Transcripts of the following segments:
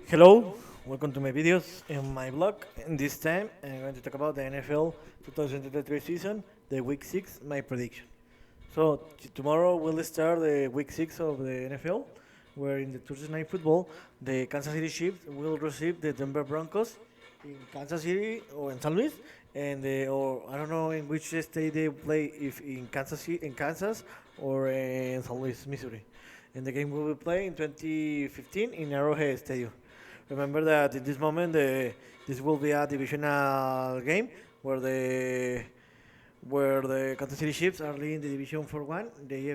Hello, welcome to my videos in my blog. And this time I'm going to talk about the NFL 2023 season, the week 6, my prediction. So tomorrow we'll start the week 6 of the NFL, where in the Thursday night football, the Kansas City Chiefs will receive the Denver Broncos in Kansas City or in San Luis, and or I don't know in which state they play, if in Kansas City, in Kansas or in San Luis, Missouri. And the game will be played in 2015 in Arrowhead Stadium. Remember that in this moment, this will be a divisional game where the Kansas City Chiefs are leading the division for one. The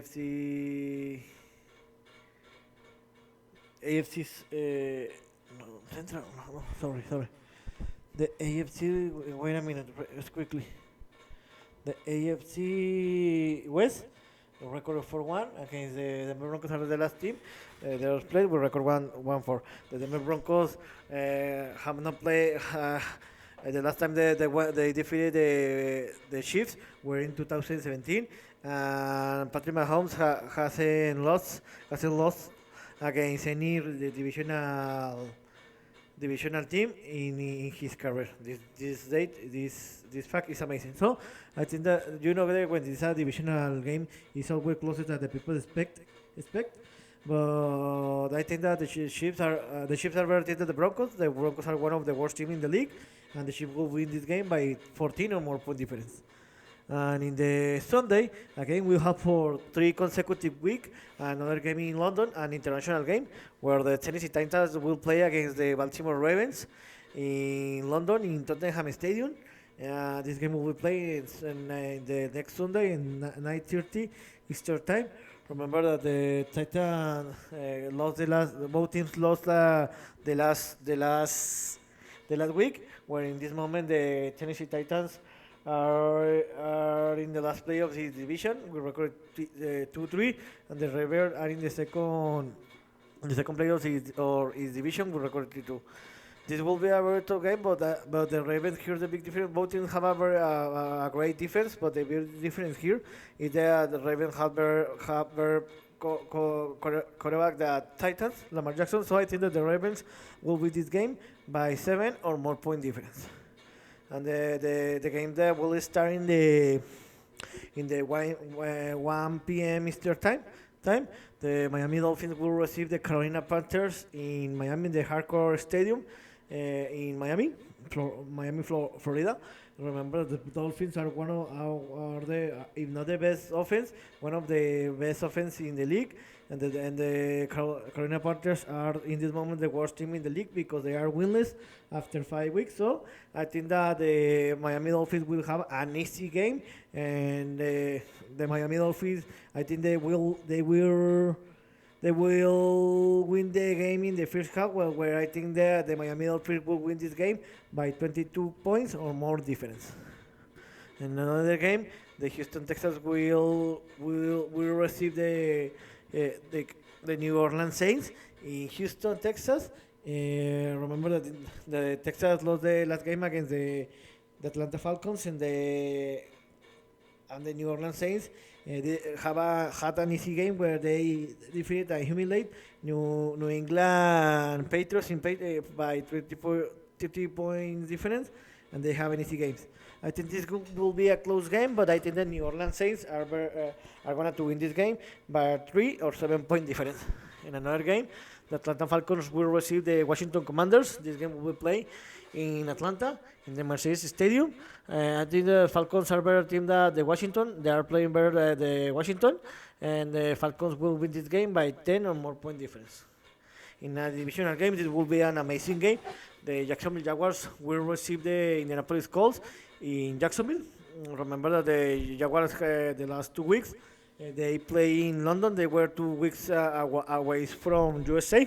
AFC's no, Central. No, sorry. The AFC. Wait a minute, just quickly. The AFC West record of 4-1 against the Denver Broncos are the last team. They was played with record 1-4. The Denver Broncos have not played. The last time they defeated the Chiefs were in 2017, and Patrick Mahomes hasn't lost against any divisional team in his career. This fact is amazing. So I think that that when it's a divisional game, it's always closer than the people expect. But I think that the Chiefs are better team than the Broncos. The Broncos are one of the worst teams in the league, and the Chiefs will win this game by 14 or more point difference. And in the Sunday, again, we'll have for 3 consecutive weeks another game in London, an international game, where the Tennessee Titans will play against the Baltimore Ravens in London in Tottenham Stadium. This game will be played in the next Sunday in 9:30 Eastern time. Remember that the Titans lost both teams lost the last week, where in this moment the Tennessee Titans are in the last play of the division. We record 2-3, and the Ravens are in the second play of his division. We record 3-2. This will be a very tough game, but the Ravens, here's the big difference. Both teams have a great defense, but the big difference here is that the Ravens have their quarterback, the Titans, Lamar Jackson. So I think that the Ravens will win this game by 7 or more point difference. And the game that will start in the 1 p.m. Eastern time. The Miami Dolphins will receive the Carolina Panthers in Miami, the Hardcore Stadium in Miami, Florida. Remember, the Dolphins are if not the best offense, one of the best offense in the league, and the Carolina Panthers are in this moment the worst team in the league because they are winless after 5 weeks. So I think that the Miami Dolphins will have an easy game, and the Miami Dolphins, I think they will win the game in the first half, where I think that the Miami Dolphins will win this game by 22 points or more difference. In another game, the Houston Texans will receive the New Orleans Saints in Houston, Texas. Remember that the Texans lost the last game against the Atlanta Falcons, and the New Orleans Saints they had an easy game where they defeated and humiliate New England Patriots by 30 points difference, and they have an easy games. I think this will be a close game, but I think the New Orleans Saints are going to win this game by 3 or 7 point difference. In another game, the Atlanta Falcons will receive the Washington Commanders. This game will be played in Atlanta, in the Mercedes Stadium. I think the Falcons are better team than the Washington. They are playing better than the Washington, and the Falcons will win this game by 10 or more point difference. In a divisional game, this will be an amazing game. The Jacksonville Jaguars will receive the Indianapolis Colts in Jacksonville. Remember that the Jaguars, the last 2 weeks, they play in London. They were 2 weeks away from USA.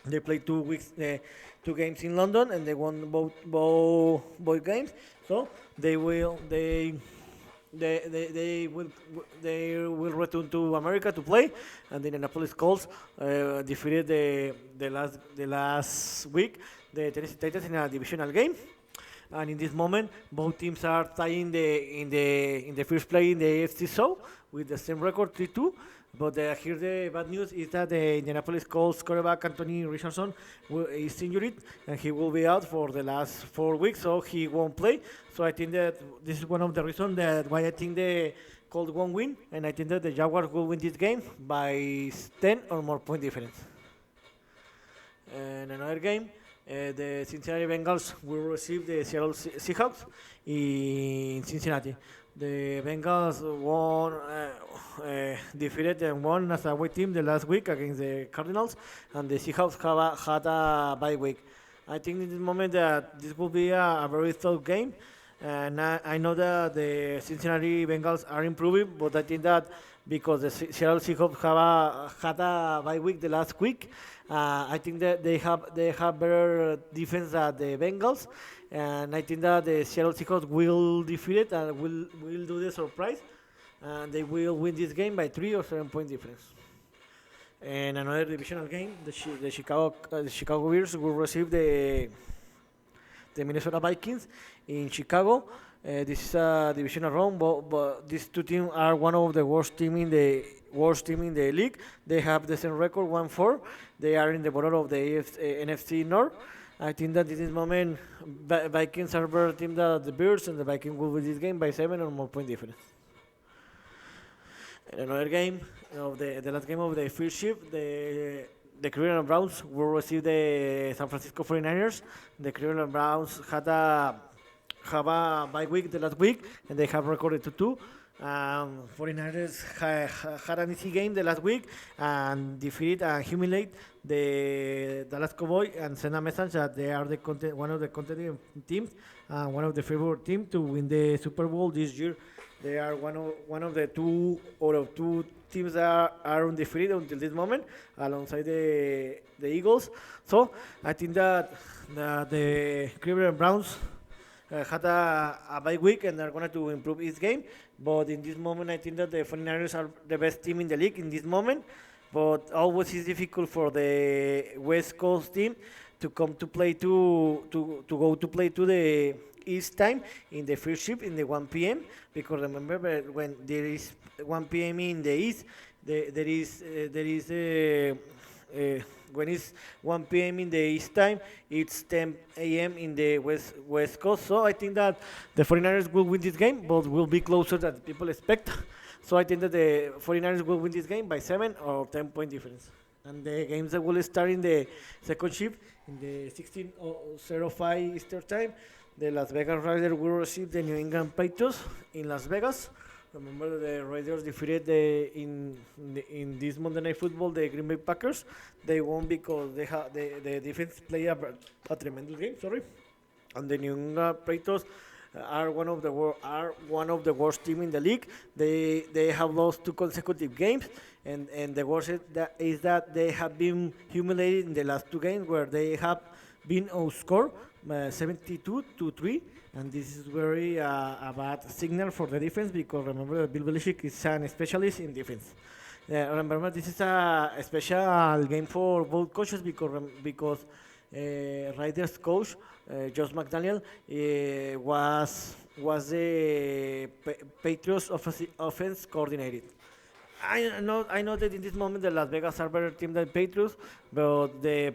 They played 2 weeks, 2 games in London, and they won both games. So they will return to America to play, and the Indianapolis Colts defeated the last week the Tennessee Titans in a divisional game. And in this moment, both teams are tying in the first play in the AFC South with the same record 3-2. But here the bad news is that the Indianapolis Colts quarterback Anthony Richardson is injured and he will be out for the last 4 weeks, so he won't play. So I think that this is one of the reasons that why I think the Colts won't win, and I think that the Jaguars will win this game by 10 or more point difference. And another game, the Cincinnati Bengals will receive the Seattle Seahawks in Cincinnati. The Bengals won, defeated and won as a away team the last week against the Cardinals, and the Seahawks had a bye week. I think in this moment that this will be a very tough game, and I know that the Cincinnati Bengals are improving, but I think that because the Seattle Seahawks had a bye week the last week, I think that they have better defense than the Bengals, and I think that the Seattle Seahawks will defeat it and will do the surprise, and they will win this game by 3 or 7 point difference. And another divisional game, the Chicago Bears will receive the Minnesota Vikings in Chicago. This is a divisional round, but these two teams are one of the worst team in the league. They have the same record, 1-4. They are in the bottom of the NFC North. I think that in this moment, Vikings are better team than the Bears, and the Vikings will win this game by 7 or more point difference. And another game of the last game of the first shift, the Cleveland Browns will receive the San Francisco 49ers. The Cleveland Browns have a bye week the last week, and they have recorded 2-2. 49ers had an easy game the last week and defeated and humiliate the Dallas Cowboys and send a message that they are one of the contending teams and one of the favorite teams to win the Super Bowl this year. They are one of the two teams that are undefeated until this moment, alongside the Eagles. So I think that the Cleveland Browns had a bye week and are going to improve its game. But in this moment, I think that the 49ers are the best team in the league in this moment. But always is difficult for the West Coast team to come to play to go to play to the East time in the first shift in the 1 p.m. Because remember when there is 1 p.m. in the East, there is when it's 1 p.m. in the East time, it's 10 a.m. in the West Coast. So I think that the 49ers will win this game, but will be closer than people expect. So I think that the 49ers will win this game by 7 or 10 point difference. And the games that will start in the second shift in the 16:05 Eastern time. The Las Vegas Raiders will receive the New England Patriots in Las Vegas. Remember the Raiders defeated in this Monday Night Football the Green Bay Packers. They won because the defense played a tremendous game. Sorry, and the New England Patriots are one of the worst team in the league. They have lost 2 consecutive games, and the worst is that they have been humiliated in the last 2 games where they have been outscored 72-3, and this is very a bad signal for the defense because remember that Bill Belichick is a specialist in defense. Remember this is a special game for both coaches because Raiders coach Josh McDaniel was the Patriots offense coordinator. I know that in this moment the Las Vegas are better team than Patriots, but the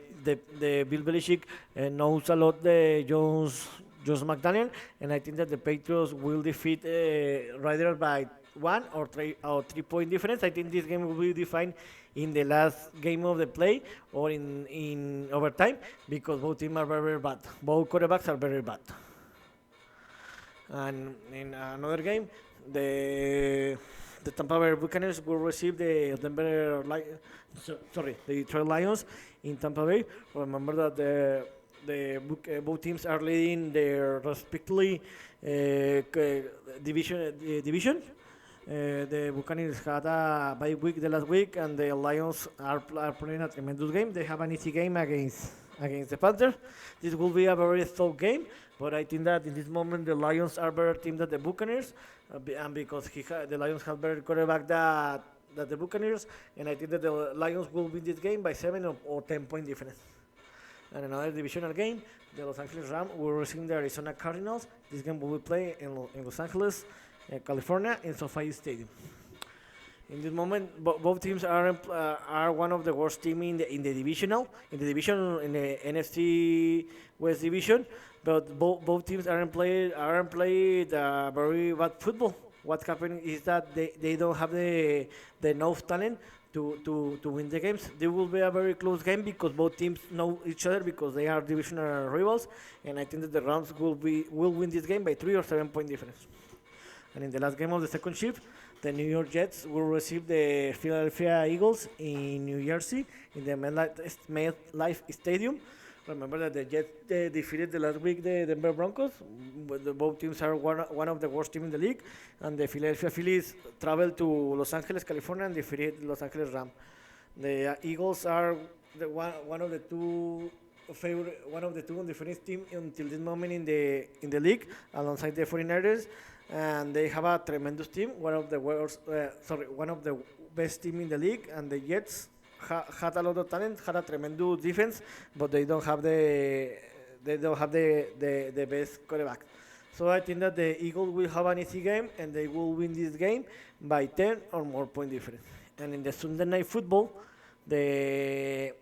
Bill Belichick knows a lot the Josh McDaniel, and I think that the Patriots will defeat Raiders by 1 or 3 point difference. I think this game will be defined in the last game of the play or in overtime because both teams are very bad. Both quarterbacks are very bad. And in another game, the Tampa Bay Buccaneers will receive the Detroit Lions in Tampa Bay. Remember that both teams are leading their respectively division. The Buccaneers had a bye week the last week, and the Lions are playing a tremendous game. They have an easy game against the Panthers. This will be a very tough game, but I think that in this moment the Lions are better team than the Buccaneers, and because the Lions have better quarterback than the Buccaneers, and I think that the Lions will win this game by 7 or 10 point difference. And another divisional game, the Los Angeles Rams will receive the Arizona Cardinals. This game will be played in Los Angeles, California, in SoFi Stadium. In this moment, both teams are one of the worst team in the division in the NFC West division, but both teams aren't played very bad football. What happened is that they don't have the enough talent to win the games. There will be a very close game because both teams know each other because they are divisional rivals, and I think that the Rams will win this game by 3 or 7 point difference. And in the last game of the second shift, the New York Jets will receive the Philadelphia Eagles in New Jersey in the MetLife Stadium. Remember that the Jets defeated the last week the Denver Broncos. Both teams are one of the worst teams in the league, and the Philadelphia Phillies traveled to Los Angeles, California, and defeated Los Angeles Rams. The Eagles are one of the two undefeated team until this moment in the league, alongside the 49ers, and they have a tremendous team, one of the best team in the league, and the Jets had a lot of talent, had a tremendous defense, but they don't have the best quarterback. So I think that the Eagles will have an easy game, and they will win this game by 10 or more point difference. And in the Sunday Night Football, the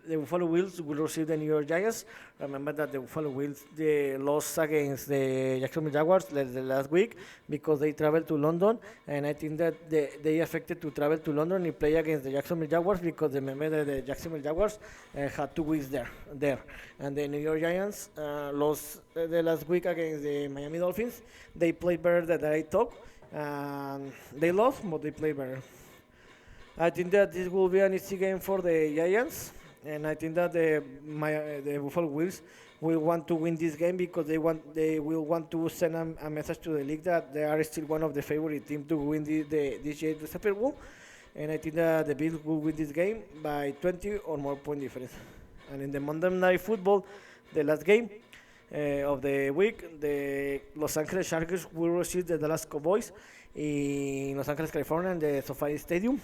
Buffalo Bills will receive the New York Giants. Remember that the Buffalo Bills they lost against the Jacksonville Jaguars the last week because they traveled to London, and I think that they affected to travel to London and play against the Jacksonville Jaguars because remember that the Jacksonville Jaguars had 2 weeks there, and the New York Giants lost the last week against the Miami Dolphins. They played better than I thought, and they lost, but they played better. I think that this will be an easy game for the Giants, and I think that the Buffalo Bills will want to win this game because they will want to send a message to the league that they are still one of the favorite teams to win this year the Super Bowl, and I think that the Bills will win this game by 20 or more point difference. And in the Monday Night Football, the last game of the week, the Los Angeles Chargers will receive the Dallas Cowboys in Los Angeles, California, in the SoFi Stadium.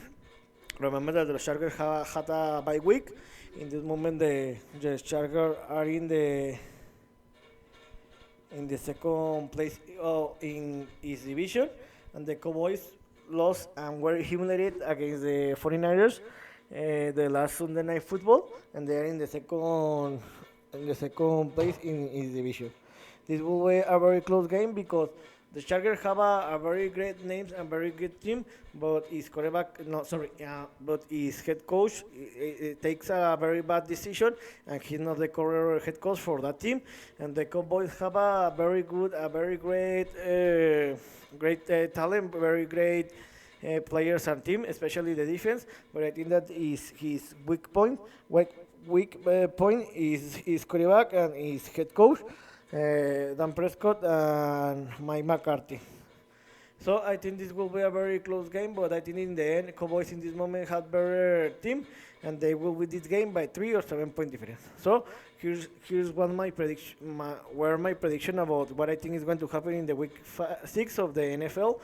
Remember that the Chargers had a bye week. In this moment, the Chargers are in the second place in his division, and the Cowboys lost and were humiliated against the 49ers the last Sunday Night Football, and they are in the second place in his division. This will be a very close game because the Chargers have a very great names and very good team, but his head coach takes a very bad decision, and he's not the correct head coach for that team. And the Cowboys have a very great talent, very great players and team, especially the defense. But I think that is his weak point is his quarterback and his head coach. Dan Prescott and Mike McCarthy. So I think this will be a very close game, but I think in the end, Cowboys in this moment have better team, and they will win this game by 3 or 7 point difference. So here's what my prediction about what I think is going to happen in the week 6 of the NFL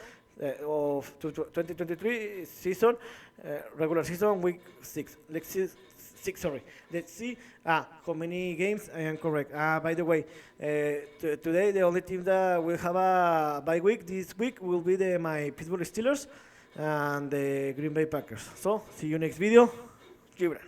of 2023 season, regular season, week 6. Let's see how many games I am correct. By the way, today the only team that will have a bye week this week will be my Pittsburgh Steelers and the Green Bay Packers. So see you next video. Gibran.